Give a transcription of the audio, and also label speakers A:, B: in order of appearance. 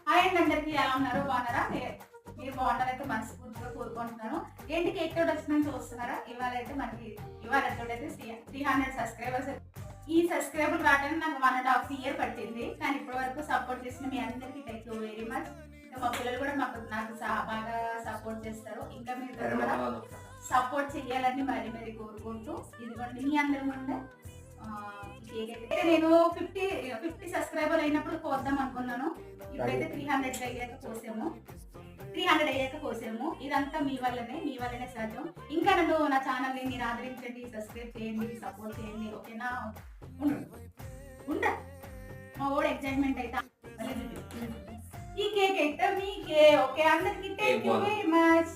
A: Hi అండి, అందరికీ ఎలా ఉన్నారు? బాగున్నారా? మీరు బాగున్నారైతే మనస్ఫూర్తిగా కోరుకుంటున్నాను. ఏంటి కేక్ తోటి వచ్చిందని చూస్తున్నారా? ఇవాళ ఎప్పుడైతే 300 సబ్స్క్రైబర్స్. ఈ సబ్స్క్రైబర్ రావడానికి నాకు 1.5 year పట్టింది. కానీ ఇప్పటి వరకు సపోర్ట్ చేసిన మీ అందరికీ థ్యాంక్ యూ వెరీ మచ్. ఇంకా మా పిల్లలు కూడా నాకు బాగా సపోర్ట్ చేస్తారు. ఇంకా మీరు కూడా సపోర్ట్ చేయాలని మరీ కోరుకుంటూ ఇదిగోండి మీ అందరి ముందే కేక్ అయితే నేను 50 సబ్స్క్రైబర్ అయినప్పుడు కోద్దాం అనుకున్నాను. ఇప్పుడైతే 300 అయ్యాక కోసాము. ఇదంతా మీ వల్లనే సాధ్యం. ఇంకా నా ఛానల్ ని మీరు ఆదరించండి, సబ్స్క్రైబ్ చేయండి, సపోర్ట్ చేయండి. ఓకేనా? ఉండ మా ఓడి ఎగ్జైట్మెంట్ అయితే ఈ కేక్ అయితే మీకే. ఓకే, అందరికి థ్యాంక్ యూ వెరీ మచ్.